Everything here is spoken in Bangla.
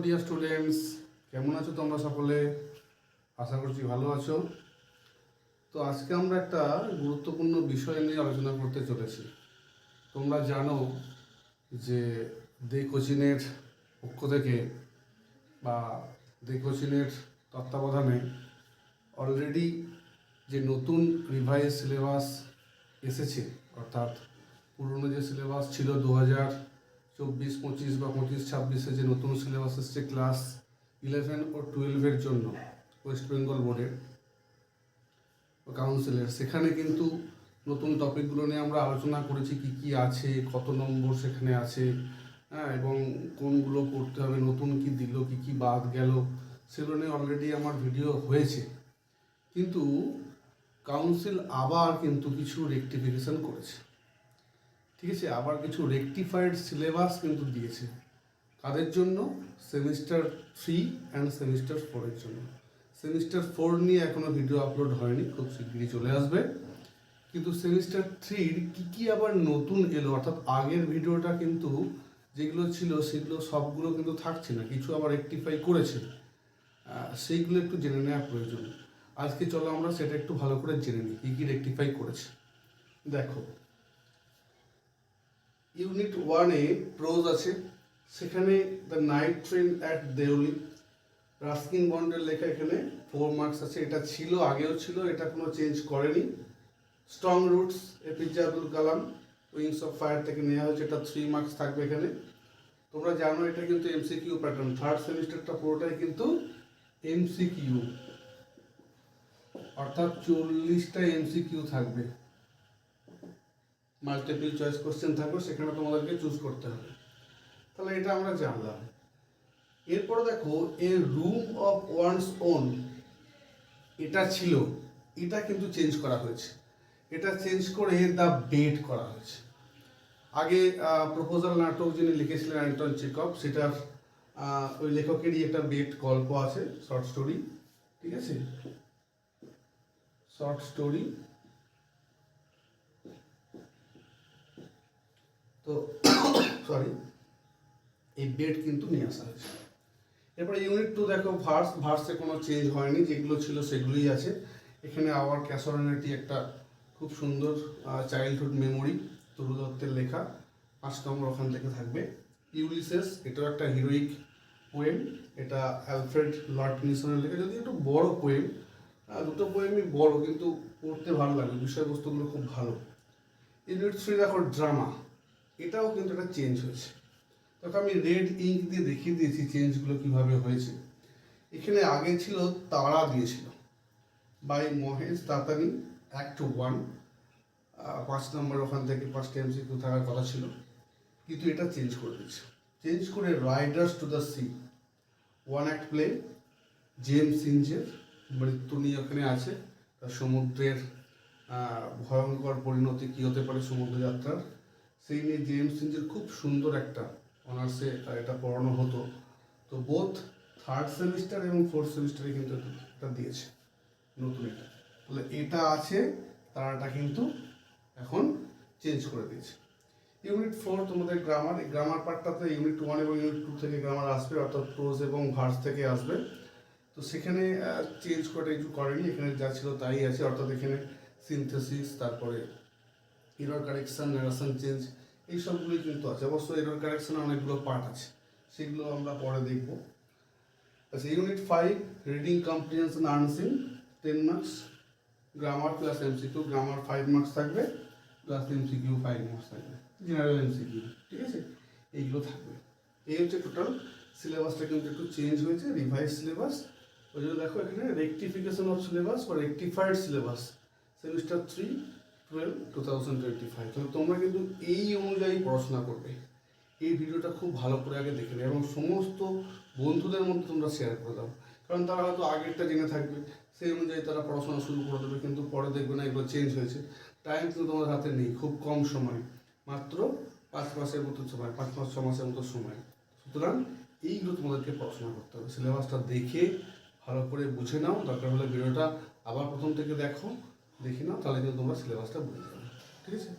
ডিয়ার স্টুডেন্টস, কেমন আছো তোমরা সকলে? আশা করছি ভালো আছো। তো আজকে আমরা একটা গুরুত্বপূর্ণ বিষয় নিয়ে আলোচনা করতে চলেছি। তোমরা জানো যে দে কোচিনের পক্ষ থেকে বা দে কোচিনের তত্ত্বাবধানে অলরেডি যে নতুন রিভাইজ সিলেবাস এসেছে, অর্থাৎ পুরনো যে সিলেবাস ছিল 2024-25 বা 25-26 যে নতুন সিলেবাস এসছে ক্লাস 11 ও 12-এর জন্য ওয়েস্ট বেঙ্গল বোর্ডের কাউন্সিলের, সেখানে কিন্তু নতুন টপিকগুলো নিয়ে আমরা আলোচনা করেছি, কি কি আছে, কত নম্বর সেখানে আছে, এবং কোনগুলো পড়তে হবে, নতুন কি দিল, কি কি বাদ গেল, সেগুলো নিয়ে অলরেডি আমার ভিডিও হয়েছে। কিন্তু কাউন্সিল আবার কিন্তু কিছু রেকটিফিকেশন করেছে, ঠিক আছে? আবার কিছু রেকটিফাইড সিলেবাস কিন্তু দিয়েছে। কাদের জন্য? সেমিস্টার 3 অ্যান্ড সেমিস্টার 4-এর জন্য। সেমিস্টার 4 নিয়ে এখনও ভিডিও আপলোড হয়নি, খুব শীঘ্রই চলে আসবে। কিন্তু সেমিস্টার 3-র কী কী আবার নতুন এলো, অর্থাৎ আগের ভিডিওটা কিন্তু যেগুলো ছিল সেগুলো সবগুলো কিন্তু থাকছে না, কিছু আবার রেকটিফাই করেছে, সেইগুলো একটু জেনে নেওয়া প্রয়োজন। আজকে চলো আমরা সেটা একটু ভালো করে জেনে নিই, কী কী রেকটিফাই করেছে। দেখো, ইউনিট 1-এ প্রোজ আছে, সেখানে the night train at Deoli, Ruskin বন্ডের লেখা, এখানে 4 মার্কস আছে। এটা ছিল, আগেও ছিল, এটা কোনো চেঞ্জ করেনি। Strong roots APJ Abdul Kalam, wings of fire থেকে নেওয়া হয়েছে, এটা 3 মার্কস থাকবে এখানে। তোমরা জানো এটা কিন্তু এমসিকিউ প্যাটার্ন, থার্ড সেমিস্টারটা পুরোটাই কিন্তু এমসিকিউ, অর্থাৎ 40টা এমসিকিউ থাকবে, মাল্টিপল চয়েস কোশ্চেন থাকবে, সেখানে তোমাদেরকে চুজ করতে হবে। তাহলে এটা আমরা জানলাম। এরপর দেখো, এ রুম অফ ওয়ান্স ওন, এটা ছিল, এটা কিন্তু চেঞ্জ করা হয়েছে। এটা চেঞ্জ করে দ্য বেড করা হয়েছে। আগে প্রপোজাল নাটক যিনি লিখেছিলেন অ্যান্টন চেকভ, সেটার ওই লেখকেরই একটা বেড গল্প আছে, শর্ট স্টোরি, ঠিক আছে? Short story. তো সরি, এই বেড কিন্তু নিয়ে আসা হয়েছে। এরপরে ইউনিট 2 দেখো, ভার্সে কোনো চেঞ্জ হয়নি, যেগুলো ছিল সেগুলোই আছে। এখানে আওয়ার ক্যাসোরানিটি একটা খুব সুন্দর চাইল্ডহুড মেমোরি, তরু দত্তের লেখা, 5 নম্বর ওখান থেকে থাকবে। ইউলিসেস, এটাও একটা হিরোইক পোয়েম, এটা অ্যালফ্রেড লর্ড টেনিসনের লেখা, যদি একটু বড় পোয়েম, দুটো পোয়েমই বড়, কিন্তু পড়তে ভালো লাগে, বিষয়বস্তুগুলো খুব ভালো। ইউনিট 3 দেখো, ড্রামা, এটাও কিন্তু একটা চেঞ্জ হয়েছে। তখন আমি রেড ইঙ্ক দিয়ে দেখিয়ে দিয়েছি চেঞ্জগুলো কীভাবে হয়েছে। এখানে আগে ছিল তারা দিয়েছিল, বাই মহেশ তাতানি, অ্যাক্ট 1, 5 নম্বর ওখান থেকে 5টা এমসিকিউ থাকার কথা ছিল, কিন্তু এটা চেঞ্জ করে দিচ্ছে। চেঞ্জ করে Riders to the Sea, 1 act play, James সিঞ্জের মৃত্যু নিয়ে ওখানে আছে, তার সমুদ্রের ভয়ঙ্কর পরিণতি কী হতে পারে সমুদ্র যাত্রার, সেই নিয়ে জেমস সিঞ্জের খুব সুন্দর একটা অনার্সে এটা পড়ানো হতো। তো বোথ থার্ড সেমিস্টার এবং 4th সেমিস্টারে কিন্তু এটা দিয়েছে নতুন এটা। তাহলে এটা আছে, তারাটা কিন্তু এখন চেঞ্জ করে দিয়েছে। ইউনিট 4 তোমাদের গ্রামার, এই গ্রামার পার্টটাতে ইউনিট 1 এবং ইউনিট 2 থেকে গ্রামার আসবে, অর্থাৎ প্রোজ এবং ভার্স থেকে আসবে। তো সেখানে চেঞ্জ করে কিছু করেনি, এখানে যা ছিল তাই আছে, অর্থাৎ এখানে সিনথেসিস, তারপরে এরর কারেকশন, ন্যারেশন চেঞ্জ, এই সবগুলোই কিন্তু আছে। অবশ্য এরর কারেকশনে অনেকগুলো পার্ট আছে, সেগুলো আমরা পরে দেখব। আচ্ছা, unit 5 reading comprehension unseen, 10 marks, grammar plus MCQ, grammar 5 marks থাকবে, প্লাস এমসিকিউ 5 মার্কস থাকবে, জেনারেল এমসিকিউ, ঠিক আছে? এইগুলো থাকবে। এই হচ্ছে টোটাল সিলেবাসটা, কিন্তু একটু চেঞ্জ হয়েছে, রিভাইজ সিলেবাস। ওই জন্য দেখো এখানে রেকটিফিকেশন অফ সিলেবাস বা রেকটিফাইড সিলেবাস, সেমিস্টার 3-12-2025। তাহলে তোমরা কিন্তু এই অনুযায়ী পড়াশোনা করবে। এই ভিডিওটা খুব ভালো করে আগে দেখে নেবে এবং সমস্ত বন্ধুদের মধ্যে তোমরা শেয়ার করে দাও, কারণ তারা হয়তো আগেরটা জেনে থাকবে, সেই অনুযায়ী তারা পড়াশোনা শুরু করে দেবে, কিন্তু পরে দেখবে না এগুলো চেঞ্জ হয়েছে। টাইম কিন্তু তোমাদের হাতে নেই, খুব কম সময়, মাত্র 5 মাসের মতো সময়, 5-6 মাসের মতো সময়। সুতরাং এইগুলো তোমাদেরকে পড়াশোনা করতে হবে, সিলেবাসটা দেখে ভালো করে বুঝে নাও, দরকার হলে ভিডিওটা আবার প্রথম থেকে দেখে নাও, তাহলে কিন্তু তোমরা সিলেবাসটা বুঝে যাবে, ঠিক আছে?